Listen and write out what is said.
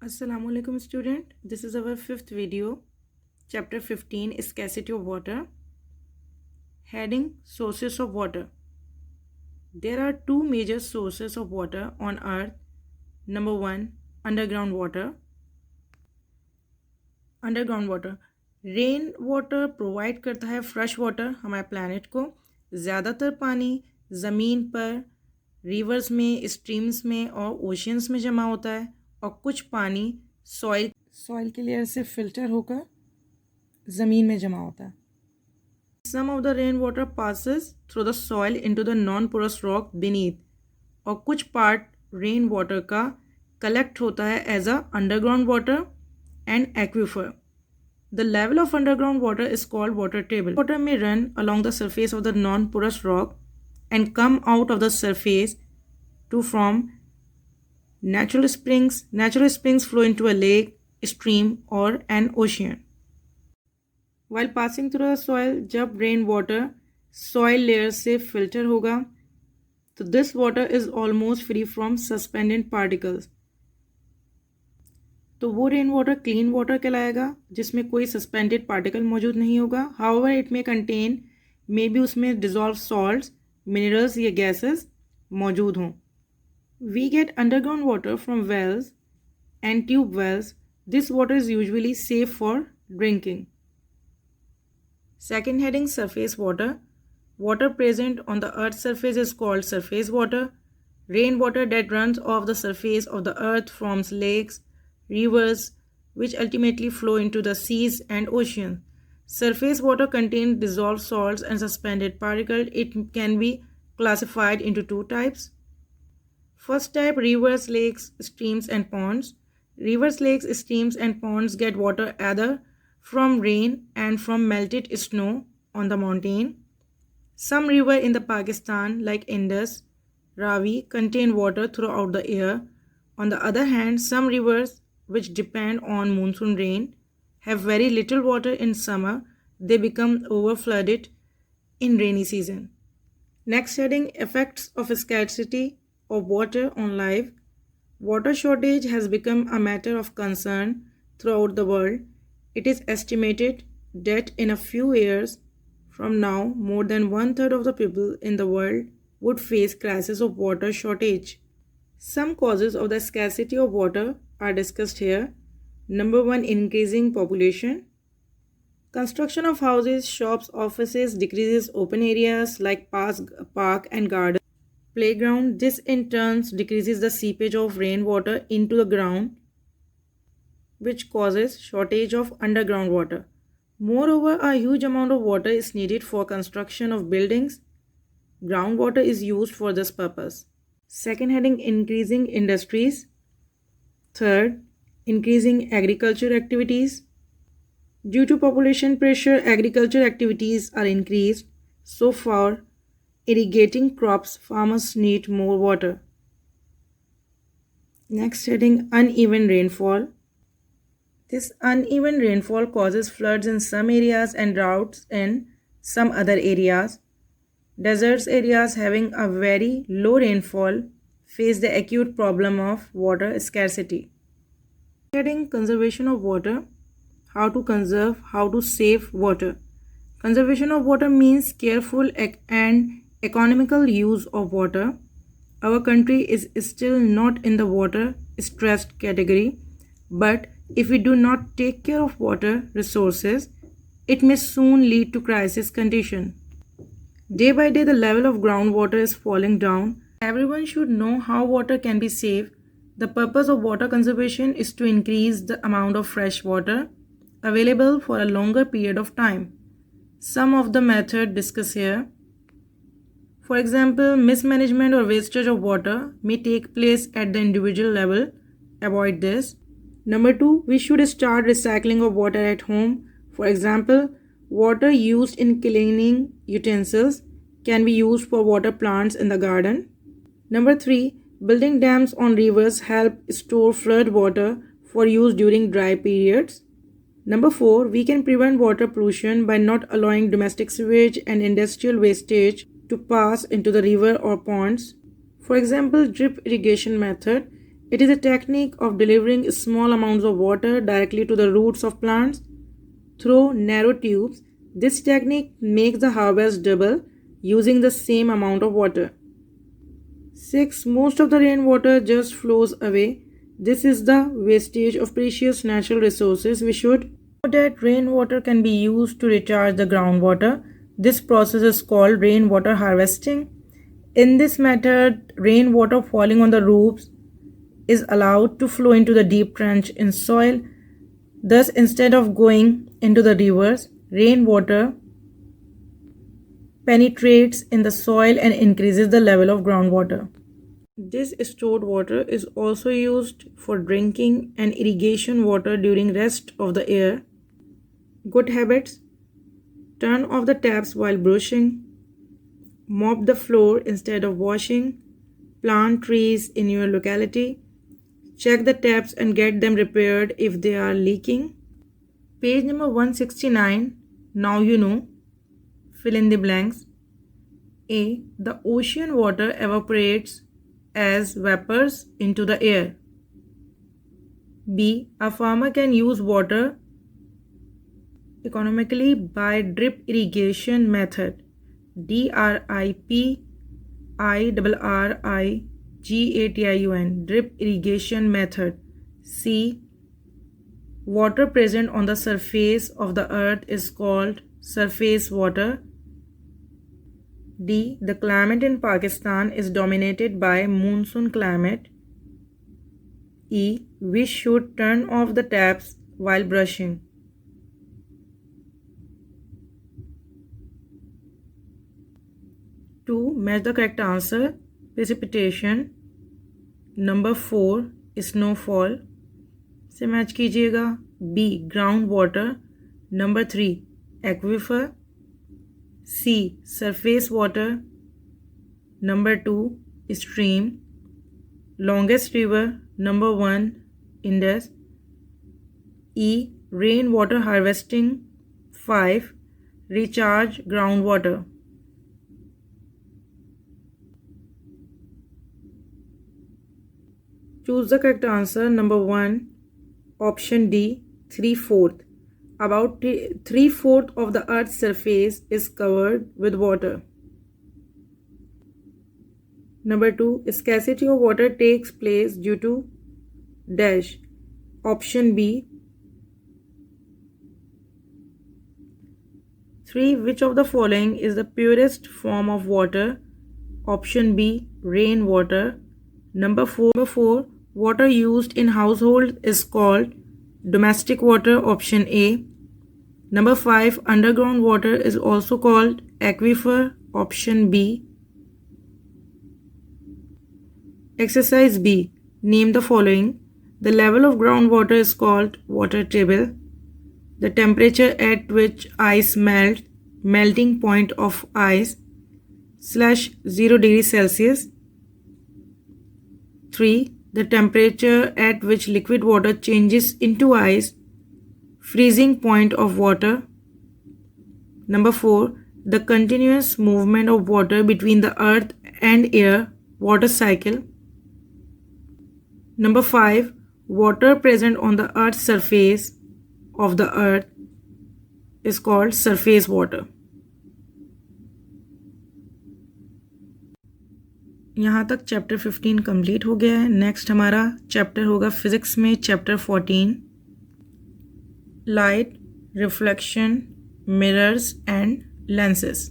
Assalamu alaikum student. This is our fifth video, chapter 15, Scarcity of Water. Heading, Sources of Water. There are two major sources of water on earth. Number one, underground water. Underground water. Rain water provide करता है fresh water हमारे planet को. ज़्यादातर पानी ज़मीन पर, reverse में, streams में और ओशियंस में जमा होता है और कुछ पानी सॉइल के लेयर से फिल्टर होकर ज़मीन में जमा होता है. Some of the rainwater passes through the soil into the non-porous rock beneath. और कुछ पार्ट रेन वाटर का कलेक्ट होता है as a underground water and aquifer. The level of underground water is called water table. Water may run along the surface of the non-porous rock and come out of the surface to form natural springs. Natural springs flow into a lake, stream or an ocean. While passing through the soil, जब rain water soil layer से filter होगा तो this water is almost free from suspended particles. तो वो rain water clean water कहलाएगा जिसमें कोई suspended particle मौजूद नहीं होगा. हाउएवर इट में कंटेन मे बी उसमें डिजॉल्व सॉल्ट्स, मिनरल्स या गैसेस मौजूद हों. We get underground water from wells and tube wells. This water is usually safe for drinking. Second heading, surface water. Water present on the earth's surface is called surface water. Rainwater that runs off the surface of the earth forms lakes, rivers, which ultimately flow into the seas and oceans. Surface water contains dissolved salts and suspended particles. It can be classified into two types. First type, rivers, lakes, streams and ponds. Rivers, lakes, streams and ponds get water either from rain and from melted snow on the mountain. Some rivers in the Pakistan like Indus, Ravi contain water throughout the year. On the other hand, some rivers which depend on monsoon rain have very little water in summer. They become overflooded in rainy season. Next heading, effects of scarcity of water on life. Water shortage has become a matter of concern throughout the world. It is estimated that in a few years from now, more than 1/3 of the people in the world would face crisis of water shortage. Some causes of the scarcity of water are discussed here. Number one, increasing population. Construction of houses, shops, offices decreases open areas like park and garden, playground. This in turn decreases the seepage of rainwater into the ground, which causes shortage of underground water. Moreover, a huge amount of water is needed for construction of buildings. Groundwater is used for this purpose. Second heading, increasing industries. Third, increasing agriculture activities. Due to population pressure, agriculture activities are increased. So for irrigating crops, farmers need more water. Next heading, uneven rainfall. This uneven rainfall causes floods in some areas and droughts in some other areas. Deserts areas having a very low rainfall face the acute problem of water scarcity. Heading, conservation of water. How to conserve, how to save water. Conservation of water means careful and economical use of water. Our country is still not in the water stressed category, but if we do not take care of water resources, it may soon lead to crisis condition. Day by day, the level of groundwater is falling down. Everyone should know how water can be saved. The purpose of water conservation is to increase the amount of fresh water available for a longer period of time. Some of the methods discussed here. For example, mismanagement or wastage of water may take place at the individual level. Avoid this. Number two, we should start recycling of water at home. For example, water used in cleaning utensils can be used for water plants in the garden. Number three, building dams on rivers help store flood water for use during dry periods. Number four, we can prevent water pollution by not allowing domestic sewage and industrial wastage to pass into the river or ponds. For example, drip irrigation method. It is a technique of delivering small amounts of water directly to the roots of plants through narrow tubes. This technique makes the harvest double using the same amount of water. 6. Most of the rainwater just flows away. This is the wastage of precious natural resources. We should know that rainwater can be used to recharge the groundwater. This process is called rainwater harvesting. In this method, rainwater falling on the roofs is allowed to flow into the deep trench in soil. Thus, instead of going into the rivers, rainwater penetrates in the soil and increases the level of groundwater. This stored water is also used for drinking and irrigation water during rest of the year. Good habits: turn off the taps while brushing, mop the floor instead of washing, plant trees in your locality, check the taps and get them repaired if they are leaking. Page number 169. Now you know. Fill in the blanks. A. The ocean water evaporates as vapors into the air. B. A farmer can use water economically by drip irrigation method. DRIPIRRIGATION, drip irrigation method. C. Water present on the surface of the earth is called surface water. D. The climate in Pakistan is dominated by monsoon climate. E. We should turn off the taps while brushing. To match the correct answer, precipitation. Number 4, snowfall से match कीजिएगा. B. Ground water. Number 3, aquifer. C. Surface water. Number 2, stream. Longest river. Number 1, Indus. E. Rain water harvesting. 5. Recharge ground water. Choose the correct answer. Number 1, option D, 3/4. About 3/4 of the Earth's surface is covered with water. Number 2, scarcity of water takes place due to dash. Option B. 3. Which of the following is the purest form of water? Option B. Rainwater. Number 4, water used in household is called domestic water. Option A. Number 5, underground water is also called aquifer. Option B. Exercise B. Name the following. The level of groundwater is called water table. The temperature at which ice melts, melting point of ice, /0 degrees Celsius. 3. The temperature at which liquid water changes into ice, freezing point of water. Number 4. The continuous movement of water between the earth and air, water cycle. Number 5. Water present on the earth's surface of the earth is called surface water. यहाँ तक chapter 15 complete हो गया है. Next हमारा chapter होगा physics में chapter 14, light, reflection, mirrors and lenses.